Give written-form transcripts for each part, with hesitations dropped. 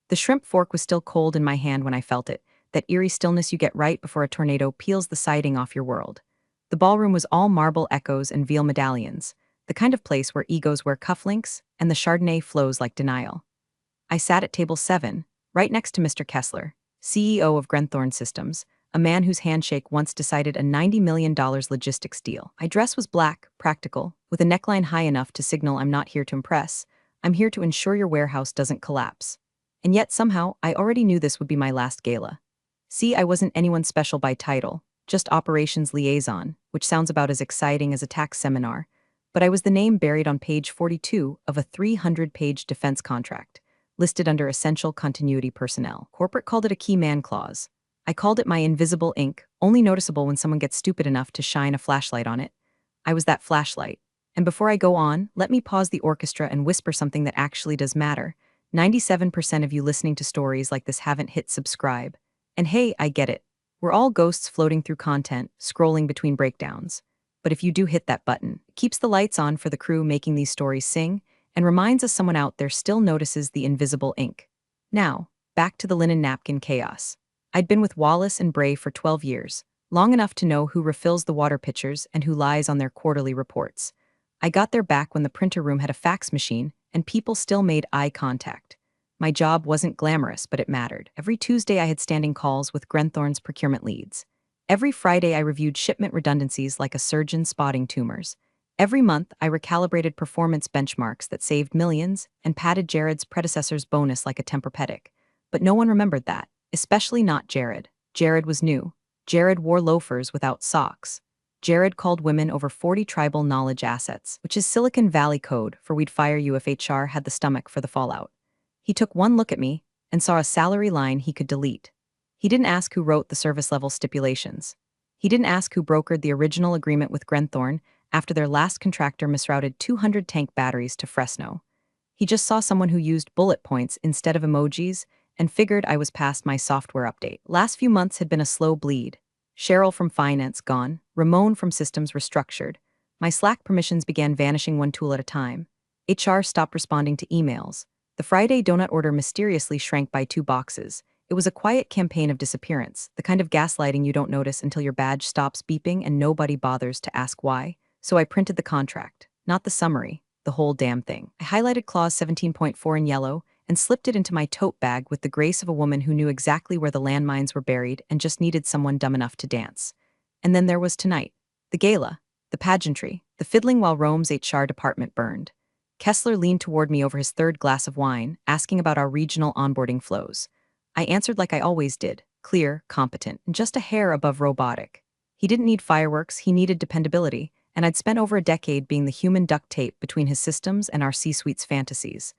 The shrimp fork was still cold in my hand when I felt it, that eerie stillness you get right before a tornado peels the siding off your world. The ballroom was all marble echoes and veal medallions, the kind of place where egos wear cufflinks and the Chardonnay flows like denial. I sat at table 7, right next to Mr. Kessler, CEO of Grenthorne Systems, a man whose handshake once decided a $90 million logistics deal. My dress was black, practical, with a neckline high enough to signal I'm not here to impress, I'm here to ensure your warehouse doesn't collapse. And yet somehow, I already knew this would be my last gala. See, I wasn't anyone special by title, just operations liaison, which sounds about as exciting as a tax seminar, but I was the name buried on page 42 of a 300-page defense contract, listed under essential continuity personnel. Corporate called it a key man clause. I called it my invisible ink, only noticeable when someone gets stupid enough to shine a flashlight on it. I was that flashlight. And before I go on, let me pause the orchestra and whisper something that actually does matter. 97% of you listening to stories like this haven't hit subscribe. And hey, I get it. We're all ghosts floating through content, scrolling between breakdowns. But if you do hit that button, it keeps the lights on for the crew making these stories sing, and reminds us someone out there still notices the invisible ink. Now, back to the linen napkin chaos. I'd been with Wallace and Bray for 12 years, long enough to know who refills the water pitchers and who lies on their quarterly reports. I got there back when the printer room had a fax machine and people still made eye contact. My job wasn't glamorous, but it mattered. Every Tuesday I had standing calls with Grenthorne's procurement leads. Every Friday I reviewed shipment redundancies like a surgeon spotting tumors. Every month I recalibrated performance benchmarks that saved millions and patted Jared's predecessor's bonus like a Tempur-Pedic. But no one remembered that, especially not Jared. Jared was new. Jared wore loafers without socks. Jared called women over 40 tribal knowledge assets, which is Silicon Valley code for we'd fire you if HR had the stomach for the fallout. He took one look at me and saw a salary line he could delete. He didn't ask who wrote the service level stipulations. He didn't ask who brokered the original agreement with Grenthorne after their last contractor misrouted 200 tank batteries to Fresno. He just saw someone who used bullet points instead of emojis and figured I was past my software update. Last few months had been a slow bleed. Cheryl from finance gone, Ramon from systems restructured. My Slack permissions began vanishing one tool at a time. HR stopped responding to emails. The Friday donut order mysteriously shrank by 2 boxes. It was a quiet campaign of disappearance, the kind of gaslighting you don't notice until your badge stops beeping and nobody bothers to ask why. So I printed the contract, not the summary, the whole damn thing. I highlighted clause 17.4 in yellow and slipped it into my tote bag with the grace of a woman who knew exactly where the landmines were buried and just needed someone dumb enough to dance. And then there was tonight. The gala, the pageantry, the fiddling while Rome's HR department burned. Kessler leaned toward me over his 3rd glass of wine, asking about our regional onboarding flows. I answered like I always did, clear, competent, and just a hair above robotic. He didn't need fireworks, he needed dependability, and I'd spent over a decade being the human duct tape between his systems and our C-suite's fantasies.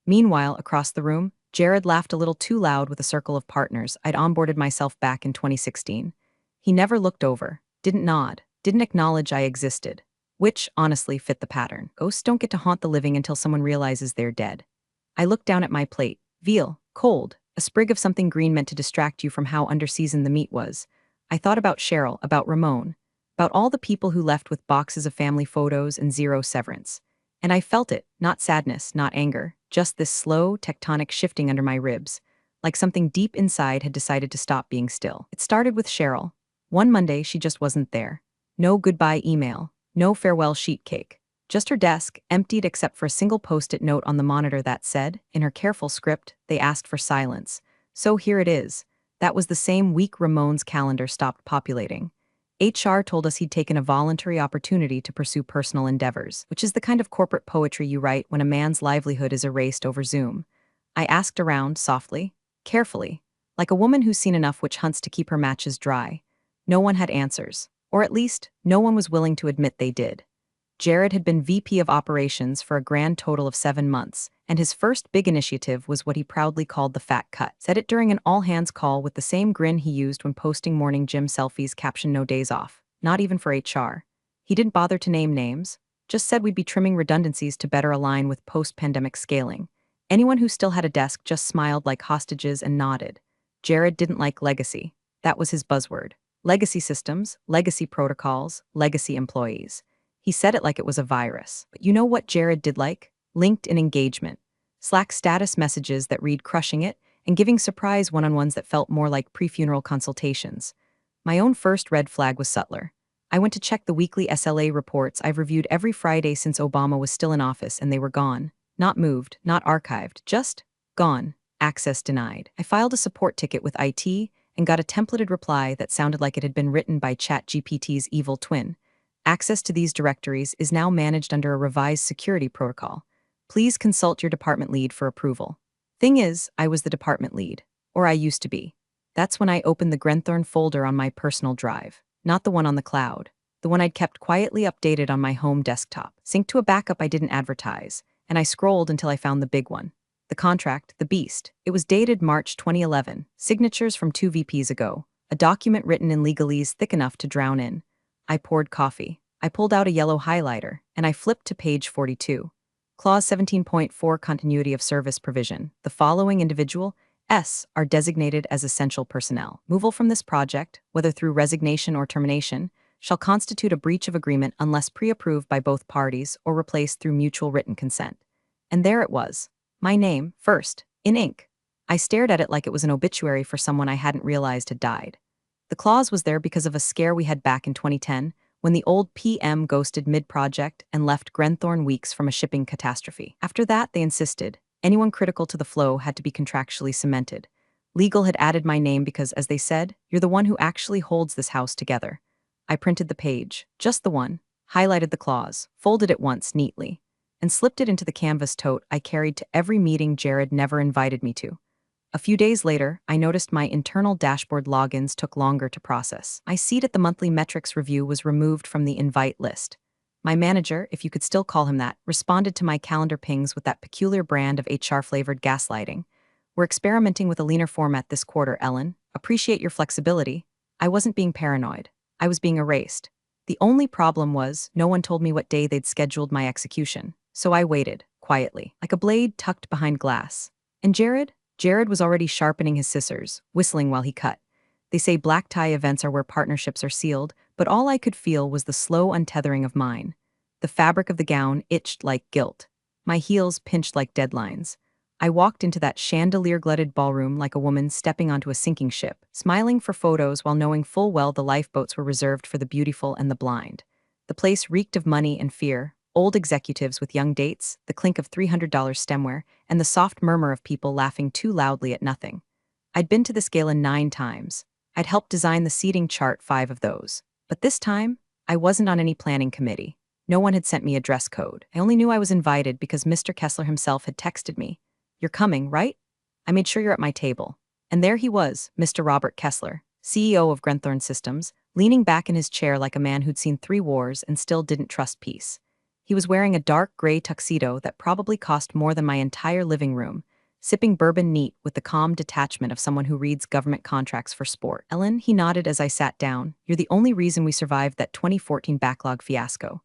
Meanwhile, across the room, Jared laughed a little too loud with a circle of partners I'd onboarded myself back in 2016. He never looked over, didn't nod, didn't acknowledge I existed, which, honestly, fit the pattern. Ghosts don't get to haunt the living until someone realizes they're dead. I looked down at my plate. Veal, cold, a sprig of something green meant to distract you from how underseasoned the meat was. I thought about Cheryl, about Ramon, about all the people who left with boxes of family photos and 0 severance. And I felt it, not sadness, not anger, just this slow, tectonic shifting under my ribs, like something deep inside had decided to stop being still. It started with Cheryl. One Monday, she just wasn't there. No goodbye email, no farewell sheet cake. Just her desk, emptied except for a single post-it note on the monitor that said, in her careful script, they asked for silence. So here it is. That was the same week Ramon's calendar stopped populating. HR told us he'd taken a voluntary opportunity to pursue personal endeavors, which is the kind of corporate poetry you write when a man's livelihood is erased over Zoom. I asked around, softly, carefully, like a woman who's seen enough witch hunts to keep her matches dry. No one had answers, or at least, no one was willing to admit they did. Jared had been VP of Operations for a grand total of 7 months, and his first big initiative was what he proudly called the fat cut. Said it during an all-hands call with the same grin he used when posting morning gym selfies captioned "No days off," not even for HR. He didn't bother to name names, just said we'd be trimming redundancies to better align with post-pandemic scaling. Anyone who still had a desk just smiled like hostages and nodded. Jared didn't like legacy. That was his buzzword. Legacy systems, legacy protocols, legacy employees. He said it like it was a virus. But you know what Jared did like? LinkedIn engagement. Slack status messages that read "crushing it," and giving surprise one-on-ones that felt more like pre-funeral consultations. My own first red flag was subtler. I went to check the weekly SLA reports I've reviewed every Friday since Obama was still in office, and they were gone. Not moved, not archived, just gone. Access denied. I filed a support ticket with IT and got a templated reply that sounded like it had been written by ChatGPT's evil twin. Access to these directories is now managed under a revised security protocol. Please consult your department lead for approval. Thing is, I was the department lead, or I used to be. That's when I opened the Grenthorne folder on my personal drive, not the one on the cloud, the one I'd kept quietly updated on my home desktop, synced to a backup I didn't advertise, and I scrolled until I found the big one. The contract, the beast. It was dated March 2011, signatures from 2 VPs ago, a document written in legalese thick enough to drown in. I poured coffee. I pulled out a yellow highlighter, and I flipped to page 42. Clause 17.4 Continuity of Service Provision. The following individual S are designated as essential personnel. Removal from this project, whether through resignation or termination, shall constitute a breach of agreement unless pre-approved by both parties or replaced through mutual written consent. And there it was. My name, first, in ink. I stared at it like it was an obituary for someone I hadn't realized had died. The clause was there because of a scare we had back in 2010, when the old PM ghosted mid-project and left Grenthorne weeks from a shipping catastrophe. After that, they insisted, anyone critical to the flow had to be contractually cemented. Legal had added my name because, as they said, you're the one who actually holds this house together. I printed the page, just the one, highlighted the clause, folded it once neatly, and slipped it into the canvas tote I carried to every meeting Jared never invited me to. A few days later, I noticed my internal dashboard logins took longer to process. My seat at the monthly metrics review was removed from the invite list. My manager, if you could still call him that, responded to my calendar pings with that peculiar brand of HR-flavored gaslighting. We're experimenting with a leaner format this quarter, Ellen. Appreciate your flexibility. I wasn't being paranoid. I was being erased. The only problem was, no one told me what day they'd scheduled my execution. So I waited, quietly, like a blade tucked behind glass. And Jared? Jared was already sharpening his scissors, whistling while he cut. They say black tie events are where partnerships are sealed, but all I could feel was the slow untethering of mine. The fabric of the gown itched like guilt. My heels pinched like deadlines. I walked into that chandelier-glutted ballroom like a woman stepping onto a sinking ship, smiling for photos while knowing full well the lifeboats were reserved for the beautiful and the blind. The place reeked of money and fear, old executives with young dates, the clink of $300 stemware, and the soft murmur of people laughing too loudly at nothing. I'd been to this gala 9 times. I'd helped design the seating chart 5 of those. But this time, I wasn't on any planning committee. No one had sent me a dress code. I only knew I was invited because Mr. Kessler himself had texted me. You're coming, right? I made sure you're at my table. And there he was, Mr. Robert Kessler, CEO of Grenthorne Systems, leaning back in his chair like a man who'd seen 3 wars and still didn't trust peace. He was wearing a dark gray tuxedo that probably cost more than my entire living room, sipping bourbon neat with the calm detachment of someone who reads government contracts for sport. Ellen, he nodded as I sat down, you're the only reason we survived that 2014 backlog fiasco.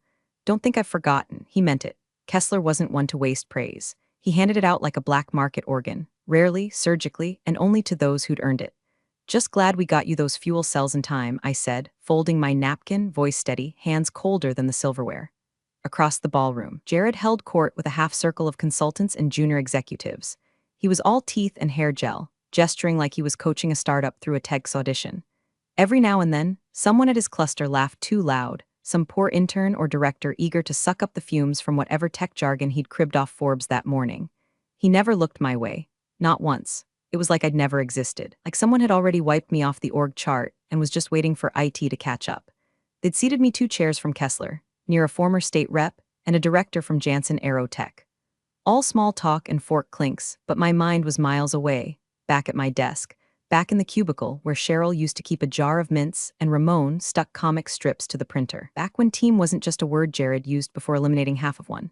Don't think I've forgotten, he meant it. Kessler wasn't one to waste praise. He handed it out like a black market organ, rarely, surgically, and only to those who'd earned it. Just glad we got you those fuel cells in time, I said, folding my napkin, voice steady, hands colder than the silverware. Across the ballroom, Jared held court with a half-circle of consultants and junior executives. He was all teeth and hair gel, gesturing like he was coaching a startup through a TEDx audition. Every now and then, someone at his cluster laughed too loud, some poor intern or director eager to suck up the fumes from whatever tech jargon he'd cribbed off Forbes that morning. He never looked my way. Not once. It was like I'd never existed, like someone had already wiped me off the org chart and was just waiting for IT to catch up. They'd seated me 2 chairs from Kessler, near a former state rep and a director from Janssen Aerotech. All small talk and fork clinks, but my mind was miles away, back at my desk, back in the cubicle where Cheryl used to keep a jar of mints and Ramon stuck comic strips to the printer. Back when team wasn't just a word Jared used before eliminating half of one.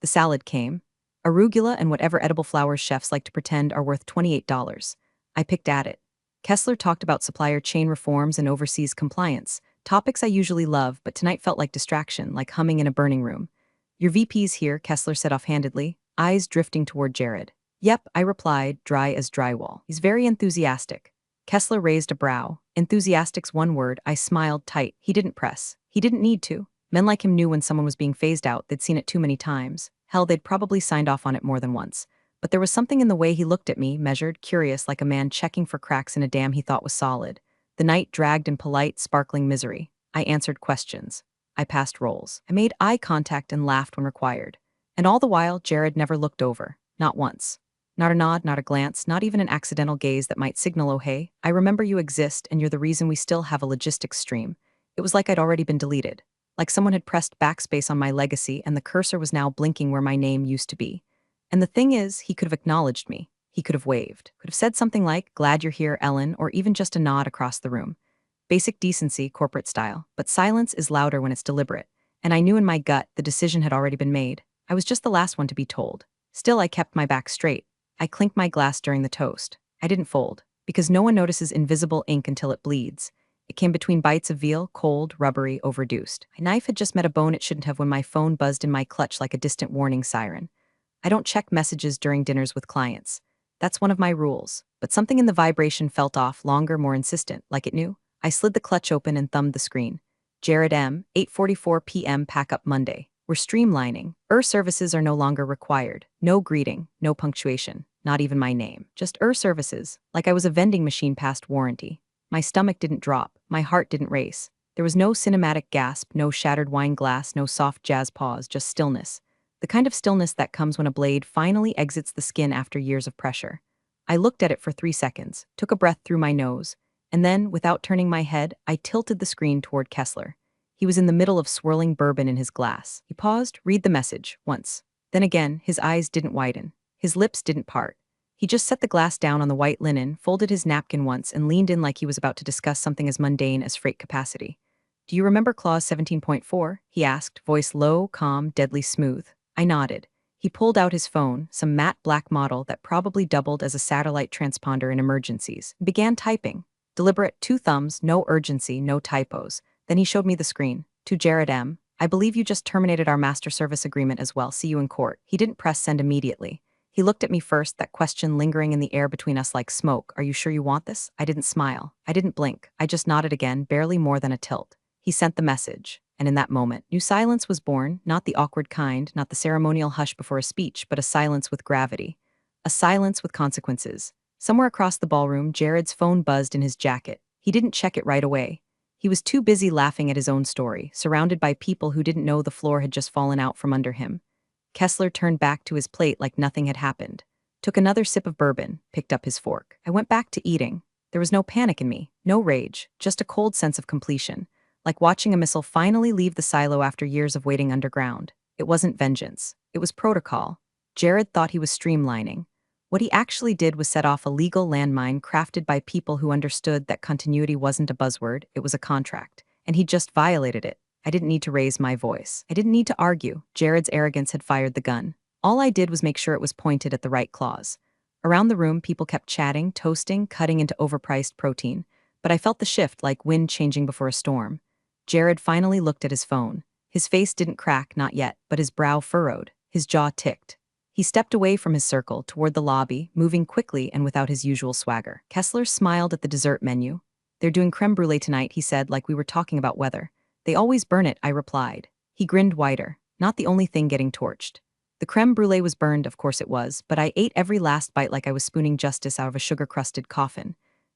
The salad came. Arugula and whatever edible flowers chefs like to pretend are worth $28. I picked at it. Kessler talked about supplier chain reforms and overseas compliance, topics I usually love, but tonight felt like distraction, like humming in a burning room. Your VP's here, Kessler said offhandedly, eyes drifting toward Jared. Yep, I replied, dry as drywall. He's very enthusiastic. Kessler raised a brow. Enthusiastic's one word. I smiled tight. He didn't press. He didn't need to. Men like him knew when someone was being phased out, they'd seen it too many times. Hell, they'd probably signed off on it more than once. but there was something in the way he looked at me, measured, curious, like a man checking for cracks in a dam he thought was solid. The night dragged in polite, sparkling misery. I answered questions. I passed roles. I made eye contact and laughed when required. And all the while, Jared never looked over. Not once. Not a nod, not a glance, not even an accidental gaze that might signal, oh hey, I remember you exist and you're the reason we still have a logistics stream. It was like I'd already been deleted. Like someone had pressed backspace on my legacy and the cursor was now blinking where my name used to be. And the thing is, he could have acknowledged me. He could have waved. Could have said something like, glad you're here, Ellen, or even just a nod across the room. Basic decency, corporate style. But silence is louder when it's deliberate. And I knew in my gut the decision had already been made. I was just the last one to be told. Still, I kept my back straight. I clinked my glass during the toast. I didn't fold, because no one notices invisible ink until it bleeds. It came between bites of veal, cold, rubbery, overdosed. My knife had just met a bone it shouldn't have when my phone buzzed in my clutch like a distant warning siren. I don't check messages during dinners with clients. That's one of my rules. But something in the vibration felt off, longer, more insistent, like it knew. I slid the clutch open and thumbed the screen. Jared M., 8:44 p.m. Pack up Monday. We're streamlining. Services are no longer required. No greeting, no punctuation, not even my name. Just services, like I was a vending machine past warranty. My stomach didn't drop, my heart didn't race. There was no cinematic gasp, no shattered wine glass, no soft jazz pause, just stillness. The kind of stillness that comes when a blade finally exits the skin after years of pressure. I looked at it for 3 seconds, took a breath through my nose, and then, without turning my head, I tilted the screen toward Kessler. He was in the middle of swirling bourbon in his glass. He paused, read the message, once. Then again, his eyes didn't widen. His lips didn't part. He just set the glass down on the white linen, folded his napkin once, and leaned in like he was about to discuss something as mundane as freight capacity. Do you remember Clause 17.4? He asked, voice low, calm, deadly smooth. I nodded. He pulled out his phone, some matte black model that probably doubled as a satellite transponder in emergencies, and began typing. Deliberate, 2 thumbs, no urgency, no typos. Then he showed me the screen. To Jared M., I believe you just terminated our master service agreement as well. See you in court. He didn't press send immediately. He looked at me first, that question lingering in the air between us like smoke. Are you sure you want this? I didn't smile. I didn't blink. I just nodded again, barely more than a tilt. He sent the message. And in that moment, new silence was born, not the awkward kind, not the ceremonial hush before a speech, but a silence with gravity. A silence with consequences. Somewhere across the ballroom, Jared's phone buzzed in his jacket. He didn't check it right away. He was too busy laughing at his own story, surrounded by people who didn't know the floor had just fallen out from under him. Kessler turned back to his plate like nothing had happened, took another sip of bourbon, picked up his fork. I went back to eating. There was no panic in me, no rage, just a cold sense of completion, like watching a missile finally leave the silo after years of waiting underground. It wasn't vengeance. It was protocol. Jared thought he was streamlining. What he actually did was set off a legal landmine crafted by people who understood that continuity wasn't a buzzword, it was a contract, and he just violated it. I didn't need to raise my voice. I didn't need to argue. Jared's arrogance had fired the gun. All I did was make sure it was pointed at the right clause. Around the room, people kept chatting, toasting, cutting into overpriced protein, but I felt the shift like wind changing before a storm. Jared finally looked at his phone. His face didn't crack, not yet, but his brow furrowed. His jaw ticked. He stepped away from his circle toward the lobby, moving quickly and without his usual swagger. Kessler smiled at the dessert menu. They're doing creme brulee tonight, he said, like we were talking about weather. They always burn it, I replied. He grinned wider. Not the only thing getting torched. The creme brulee was burned, of course it was, but I ate every last bite like I was spooning justice out of a sugar-crusted coffin.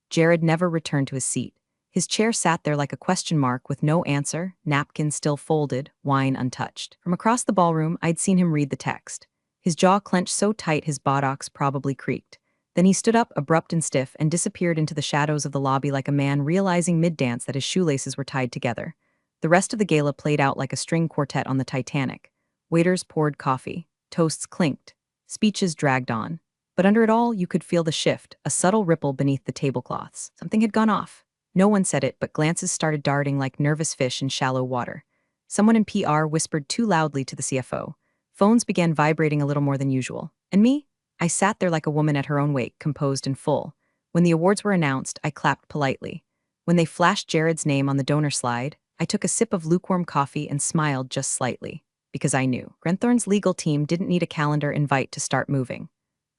Jared never returned to his seat. His chair sat there like a question mark with no answer, napkin still folded, wine untouched. From across the ballroom, I'd seen him read the text. His jaw clenched so tight his buttocks probably creaked. Then he stood up, abrupt and stiff, and disappeared into the shadows of the lobby like a man realizing mid-dance that his shoelaces were tied together. The rest of the gala played out like a string quartet on the Titanic. Waiters poured coffee. Toasts clinked. Speeches dragged on. But under it all, you could feel the shift, a subtle ripple beneath the tablecloths. Something had gone off. No one said it, but glances started darting like nervous fish in shallow water. Someone in PR whispered too loudly to the CFO. Phones began vibrating a little more than usual. And me? I sat there like a woman at her own wake, composed and full. When the awards were announced, I clapped politely. When they flashed Jared's name on the donor slide, I took a sip of lukewarm coffee and smiled just slightly. Because I knew. Grenthorne's legal team didn't need a calendar invite to start moving.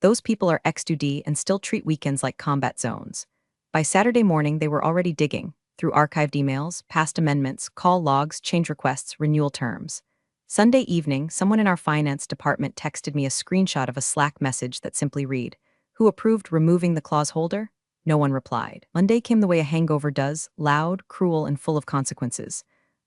Those people are ex-duty and still treat weekends like combat zones. By Saturday morning, they were already digging, through archived emails, past amendments, call logs, change requests, renewal terms. Sunday evening, someone in our finance department texted me a screenshot of a Slack message that simply read, "Who approved removing the clause holder?" No one replied. Monday came the way a hangover does, loud, cruel, and full of consequences.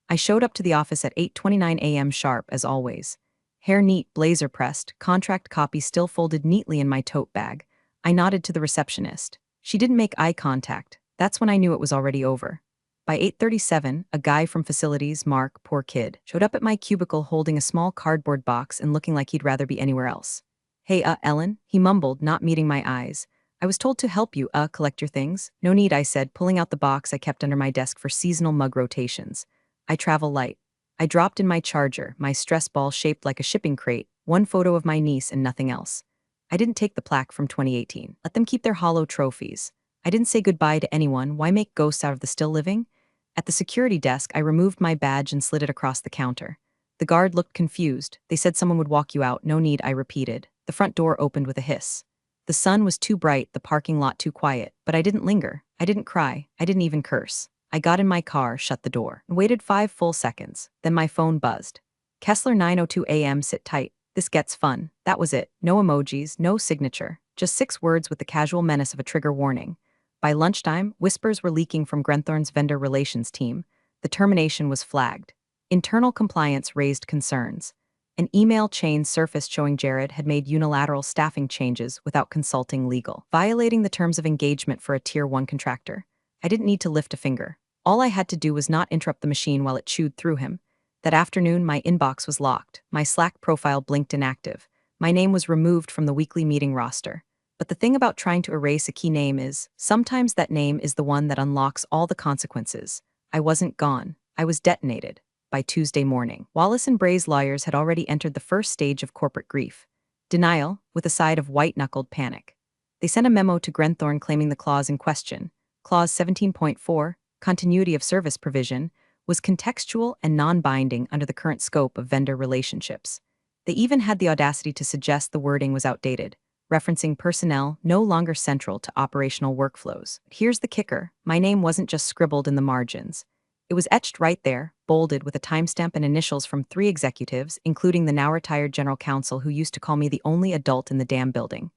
I showed up to the office at 8:29 a.m. sharp, as always. Hair neat, blazer pressed, contract copy still folded neatly in my tote bag. I nodded to the receptionist. She didn't make eye contact. That's when I knew it was already over. By 8:37, a guy from facilities, Mark, poor kid, showed up at my cubicle holding a small cardboard box and looking like he'd rather be anywhere else. "Hey, Ellen," he mumbled, not meeting my eyes. "I was told to help you, collect your things." "No need," I said, pulling out the box I kept under my desk for seasonal mug rotations. "I travel light." I dropped in my charger, my stress ball shaped like a shipping crate, one photo of my niece and nothing else. I didn't take the plaque from 2018. Let them keep their hollow trophies. I didn't say goodbye to anyone. Why make ghosts out of the still living? At the security desk, I removed my badge and slid it across the counter. The guard looked confused. "They said someone would walk you out." "No need," I repeated. The front door opened with a hiss. The sun was too bright, the parking lot too quiet, but I didn't linger. I didn't cry. I didn't even curse. I got in my car, shut the door, and waited 5 full seconds. Then my phone buzzed. "Kessler, 9:02 a.m. Sit tight. This gets fun." That was it. No emojis, no signature. Just 6 words with the casual menace of a trigger warning. By lunchtime, whispers were leaking from Grenthorne's vendor relations team. The termination was flagged. Internal compliance raised concerns. An email chain surfaced showing Jared had made unilateral staffing changes without consulting legal, violating the terms of engagement for a Tier 1 contractor. I didn't need to lift a finger. All I had to do was not interrupt the machine while it chewed through him. That afternoon, my inbox was locked. My Slack profile blinked inactive. My name was removed from the weekly meeting roster. But the thing about trying to erase a key name is, sometimes that name is the one that unlocks all the consequences. I wasn't gone. I was detonated. By Tuesday morning, Wallace and Bray's lawyers had already entered the first stage of corporate grief. Denial, with a side of white-knuckled panic. They sent a memo to Grenthorne claiming the clause in question, Clause 17.4, continuity of service provision, was contextual and non-binding under the current scope of vendor relationships. They even had the audacity to suggest the wording was outdated, referencing personnel no longer central to operational workflows. Here's the kicker: my name wasn't just scribbled in the margins. It was etched right there, bolded with a timestamp and initials from 3 executives, including the now-retired general counsel who used to call me the only adult in the damn building.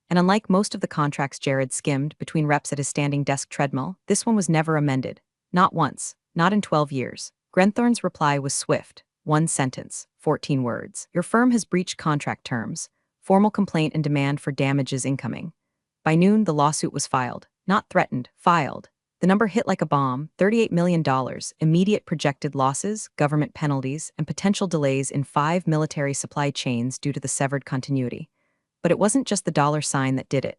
And unlike most of the contracts Jared skimmed between reps at his standing desk treadmill, this one was never amended. Not once. Not in 12 years. Grenthorne's reply was swift. 1 sentence, 14 words. "Your firm has breached contract terms. Formal complaint and demand for damages incoming." By noon, the lawsuit was filed. Not threatened, filed. The number hit like a bomb: $38 million, immediate projected losses, government penalties, and potential delays in 5 military supply chains due to the severed continuity. But it wasn't just the dollar sign that did it.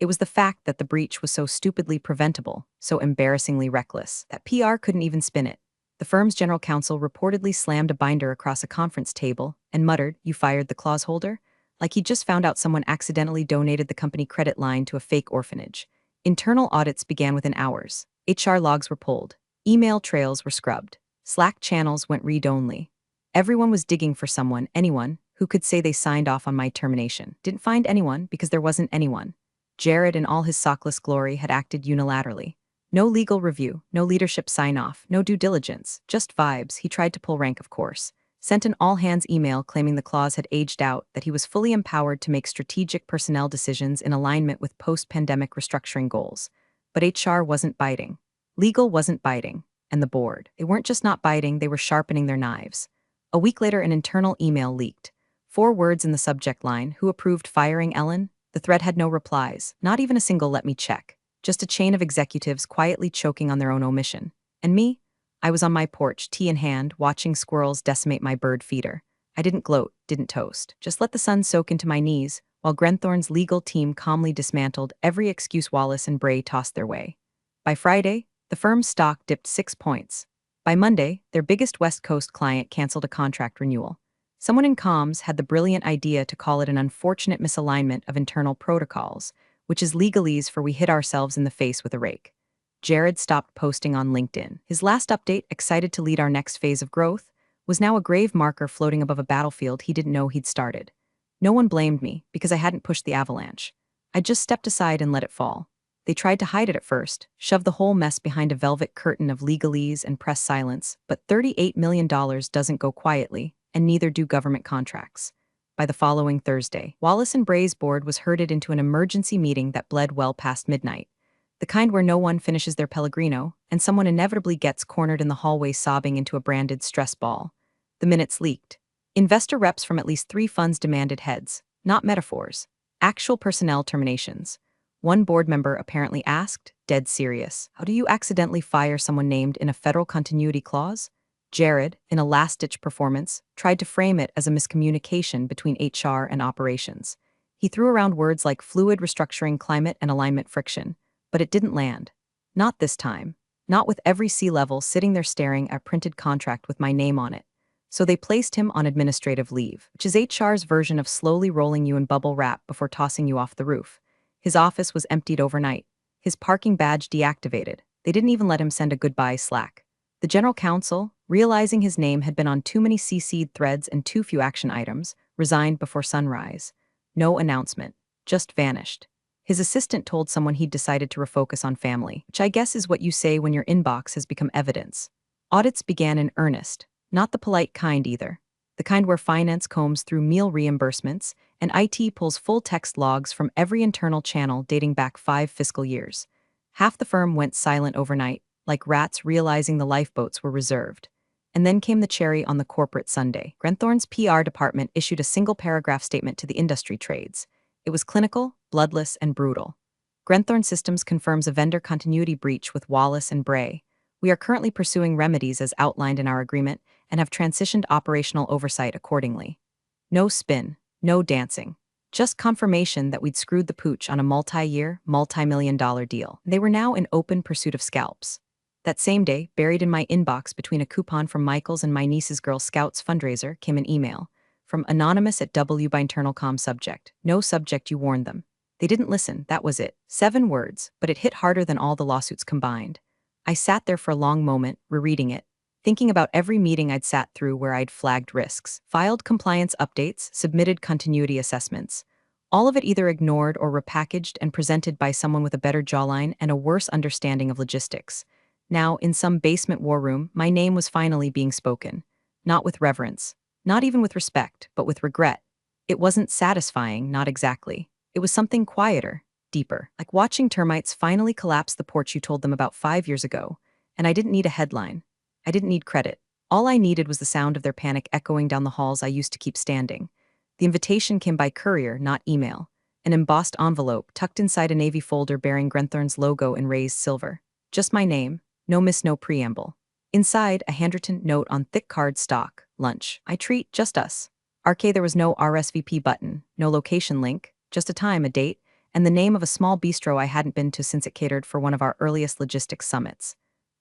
It was the fact that the breach was so stupidly preventable, so embarrassingly reckless, that PR couldn't even spin it. The firm's general counsel reportedly slammed a binder across a conference table and muttered, "You fired the clause holder?" Like he'd just found out someone accidentally donated the company credit line to a fake orphanage. Internal audits began within hours. HR logs were pulled. Email trails were scrubbed. Slack channels went read-only. Everyone was digging for someone, anyone, who could say they signed off on my termination. Didn't find anyone because there wasn't anyone. Jared, in all his sockless glory, had acted unilaterally. No legal review, no leadership sign-off, no due diligence, just vibes. He tried to pull rank, of course. Sent an all-hands email claiming the clause had aged out, that he was fully empowered to make strategic personnel decisions in alignment with post-pandemic restructuring goals. But HR wasn't biting. Legal wasn't biting. And the board. They weren't just not biting, they were sharpening their knives. A week later, an internal email leaked. 4 words in the subject line: "Who approved firing Ellen?" The thread had no replies, not even a single "let me check." Just a chain of executives quietly choking on their own omission. And me? I was on my porch, tea in hand, watching squirrels decimate my bird feeder. I didn't gloat, didn't toast, just let the sun soak into my knees, while Grenthorne's legal team calmly dismantled every excuse Wallace and Bray tossed their way. By Friday, the firm's stock dipped 6 points. By Monday, their biggest West Coast client canceled a contract renewal. Someone in comms had the brilliant idea to call it an unfortunate misalignment of internal protocols, which is legalese for we hit ourselves in the face with a rake. Jared stopped posting on LinkedIn. His last update, excited to lead our next phase of growth, was now a grave marker floating above a battlefield he didn't know he'd started. No one blamed me, because I hadn't pushed the avalanche. I just stepped aside and let it fall. They tried to hide it at first, shoved the whole mess behind a velvet curtain of legalese and press silence, but $38 million doesn't go quietly, and neither do government contracts. By the following Thursday, Wallace and Bray's board was herded into an emergency meeting that bled well past midnight. The kind where no one finishes their Pellegrino, and someone inevitably gets cornered in the hallway sobbing into a branded stress ball. The minutes leaked. Investor reps from at least 3 funds demanded heads, not metaphors, actual personnel terminations. One board member apparently asked, dead serious, "How do you accidentally fire someone named in a federal continuity clause?" Jared, in a last-ditch performance, tried to frame it as a miscommunication between HR and operations. He threw around words like fluid restructuring, climate, and alignment friction, but it didn't land. Not this time. Not with every C-level sitting there staring at a printed contract with my name on it. So they placed him on administrative leave, which is HR's version of slowly rolling you in bubble wrap before tossing you off the roof. His office was emptied overnight. His parking badge deactivated. They didn't even let him send a goodbye Slack. The general counsel, realizing his name had been on too many CC'd threads and too few action items, resigned before sunrise. No announcement. Just vanished. His assistant told someone he'd decided to refocus on family, which I guess is what you say when your inbox has become evidence. Audits began in earnest. Not the polite kind either. The kind where finance combs through meal reimbursements and IT pulls full text logs from every internal channel dating back 5 fiscal years. Half the firm went silent overnight, like rats realizing the lifeboats were reserved. And then came the cherry on the corporate sundae. Grenthorne's PR department issued a single-paragraph statement to the industry trades. It was clinical, bloodless, and brutal. Grenthorne Systems confirms a vendor continuity breach with Wallace and Bray. We are currently pursuing remedies as outlined in our agreement and have transitioned operational oversight accordingly. No spin, no dancing. Just confirmation that we'd screwed the pooch on a multi-year, multi-million-dollar deal. They were now in open pursuit of scalps. That same day, buried in my inbox between a coupon from Michael's and my niece's Girl Scouts fundraiser, came an email from Anonymous at W by internal com subject. No subject, you warned them. They didn't listen, that was it. 7 words, but it hit harder than all the lawsuits combined. I sat there for a long moment, rereading it, thinking about every meeting I'd sat through where I'd flagged risks, filed compliance updates, submitted continuity assessments. All of it either ignored or repackaged and presented by someone with a better jawline and a worse understanding of logistics. Now, in some basement war room, my name was finally being spoken. Not with reverence. Not even with respect, but with regret. It wasn't satisfying, not exactly. It was something quieter, deeper, like watching termites finally collapse the porch you told them about 5 years ago. And I didn't need a headline. I didn't need credit. All I needed was the sound of their panic echoing down the halls I used to keep standing. The invitation came by courier, not email. An embossed envelope tucked inside a navy folder bearing Grenthorne's logo in raised silver. Just my name, no miss, no preamble. Inside, a handwritten note on thick card stock. Lunch. I treat, just us. RK, there was no RSVP button, no location link, just a time, a date, and the name of a small bistro I hadn't been to since it catered for one of our earliest logistics summits.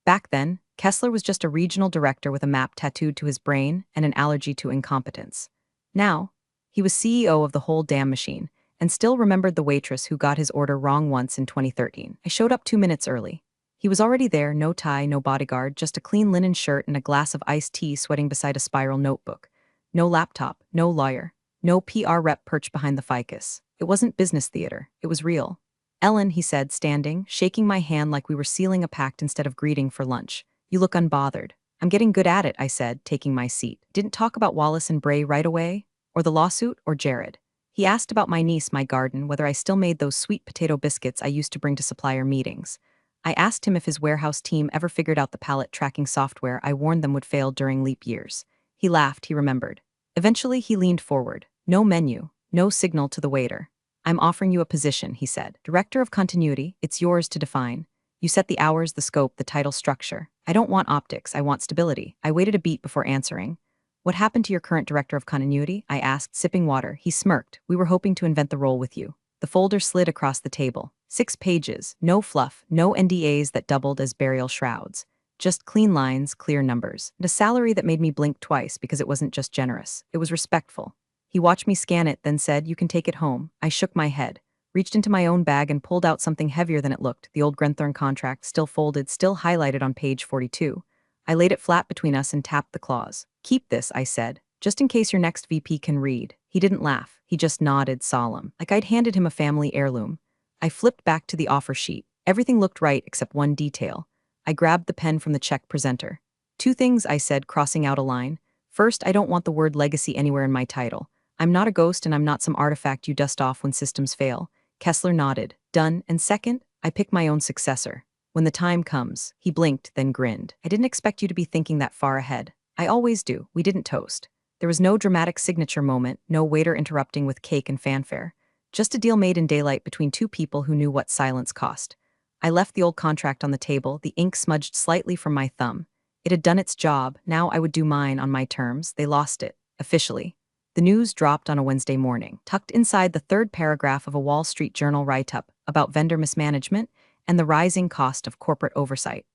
Back then, Kessler was just a regional director with a map tattooed to his brain and an allergy to incompetence. Now, he was CEO of the whole damn machine, and still remembered the waitress who got his order wrong once in 2013. I showed up 2 minutes early. He was already there, no tie, no bodyguard, just a clean linen shirt and a glass of iced tea sweating beside a spiral notebook. No laptop, no lawyer, no PR rep perched behind the ficus. It wasn't business theater, it was real. "Ellen," he said, standing, shaking my hand like we were sealing a pact instead of greeting for lunch. "You look unbothered." "I'm getting good at it," I said, taking my seat. Didn't talk about Wallace and Bray right away, or the lawsuit, or Jared. He asked about my niece, my garden, whether I still made those sweet potato biscuits I used to bring to supplier meetings. I asked him if his warehouse team ever figured out the pallet tracking software I warned them would fail during leap years. He laughed, he remembered. Eventually, he leaned forward. No menu, no signal to the waiter. "I'm offering you a position," he said. "Director of Continuity, it's yours to define. You set the hours, the scope, the title structure. I don't want optics, I want stability." I waited a beat before answering. "What happened to your current Director of Continuity?" I asked, sipping water. He smirked. "We were hoping to invent the role with you." The folder slid across the table. 6 pages, no fluff, no NDAs that doubled as burial shrouds. Just clean lines, clear numbers, and a salary that made me blink twice because it wasn't just generous, it was respectful. He watched me scan it, then said, "You can take it home." I shook my head, reached into my own bag and pulled out something heavier than it looked, the old Grenthorne contract, still folded, still highlighted on page 42. I laid it flat between us and tapped the clause. "Keep this," I said, "just in case your next VP can read." He didn't laugh, he just nodded solemn, like I'd handed him a family heirloom. I flipped back to the offer sheet. Everything looked right except one detail. I grabbed the pen from the check presenter. 2 things, I said, crossing out a line. First, I don't want the word legacy anywhere in my title. I'm not a ghost and I'm not some artifact you dust off when systems fail. Kessler nodded. Done. And second, I pick my own successor. When the time comes, he blinked, then grinned. I didn't expect you to be thinking that far ahead. I always do. We didn't toast. There was no dramatic signature moment, no waiter interrupting with cake and fanfare. Just a deal made in daylight between two people who knew what silence cost. I left the old contract on the table, the ink smudged slightly from my thumb. It had done its job, now I would do mine on my terms. They lost it, officially. The news dropped on a Wednesday morning, tucked inside the third paragraph of a Wall Street Journal write-up about vendor mismanagement and the rising cost of corporate oversight.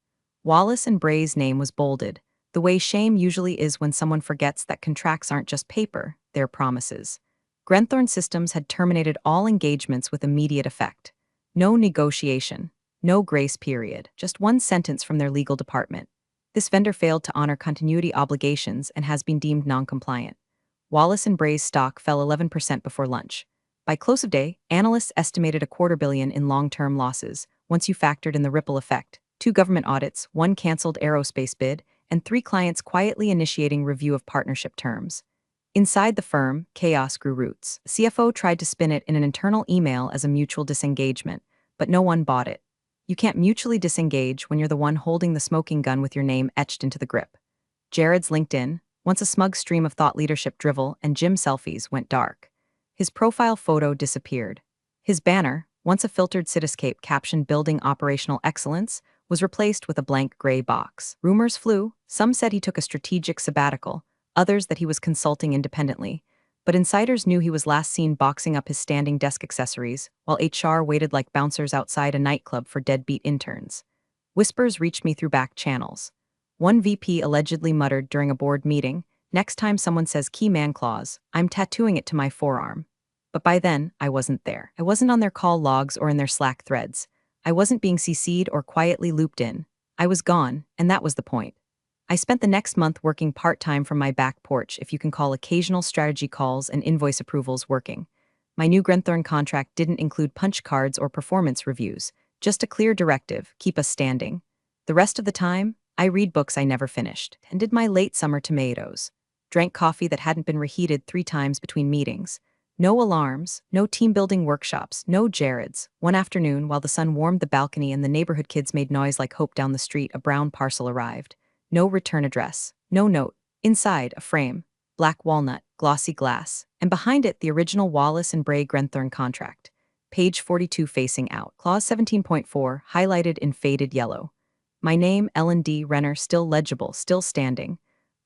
Wallace and Bray's name was bolded, the way shame usually is when someone forgets that contracts aren't just paper, they're promises. Grenthorne Systems had terminated all engagements with immediate effect. No negotiation, no grace period, just one sentence from their legal department. This vendor failed to honor continuity obligations and has been deemed non-compliant. Wallace and Bray's stock fell 11% before lunch. By close of day, analysts estimated $250 million in long-term losses, once you factored in the ripple effect, 2 government audits, 1 canceled aerospace bid, and 3 clients quietly initiating review of partnership terms. Inside the firm, chaos grew roots. The CFO tried to spin it in an internal email as a mutual disengagement, but no one bought it. You can't mutually disengage when you're the one holding the smoking gun with your name etched into the grip. Jared's LinkedIn, once a smug stream of thought leadership drivel and gym selfies, went dark. His profile photo disappeared. His banner, once a filtered cityscape captioned Building Operational Excellence, was replaced with a blank gray box. Rumors flew. Some said he took a strategic sabbatical, others that he was consulting independently. But insiders knew he was last seen boxing up his standing desk accessories, while HR waited like bouncers outside a nightclub for deadbeat interns. Whispers reached me through back channels. One VP allegedly muttered during a board meeting, "Next time someone says key man clause, I'm tattooing it to my forearm." But by then, I wasn't there. I wasn't on their call logs or in their Slack threads. I wasn't being CC'd or quietly looped in. I was gone, and that was the point. I spent the next month working part-time from my back porch, if you can call occasional strategy calls and invoice approvals working. My new Grenthorne contract didn't include punch cards or performance reviews, just a clear directive: keep us standing. The rest of the time, I read books I never finished, tended my late summer tomatoes, drank coffee that hadn't been reheated 3 times between meetings. No alarms, no team-building workshops, no Jareds. One afternoon, while the sun warmed the balcony and the neighborhood kids made noise like hope down the street, a brown parcel arrived. No return address, no note. Inside, a frame, black walnut, glossy glass, and behind it the original Wallace and Bray Grenthorne contract. Page 42 facing out, clause 17.4, highlighted in faded yellow. My name, Ellen D. Renner, still legible, still standing.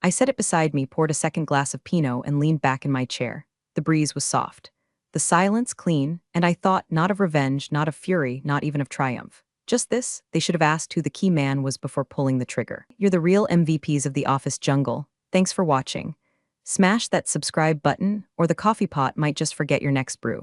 I set it beside me, poured a second glass of Pinot, and leaned back in my chair. The breeze was soft. The silence clean, and I thought not of revenge, not of fury, not even of triumph. Just this: they should have asked who the key man was before pulling the trigger. You're the real MVPs of the office jungle. Thanks for watching. Smash that subscribe button, or the coffee pot might just forget your next brew.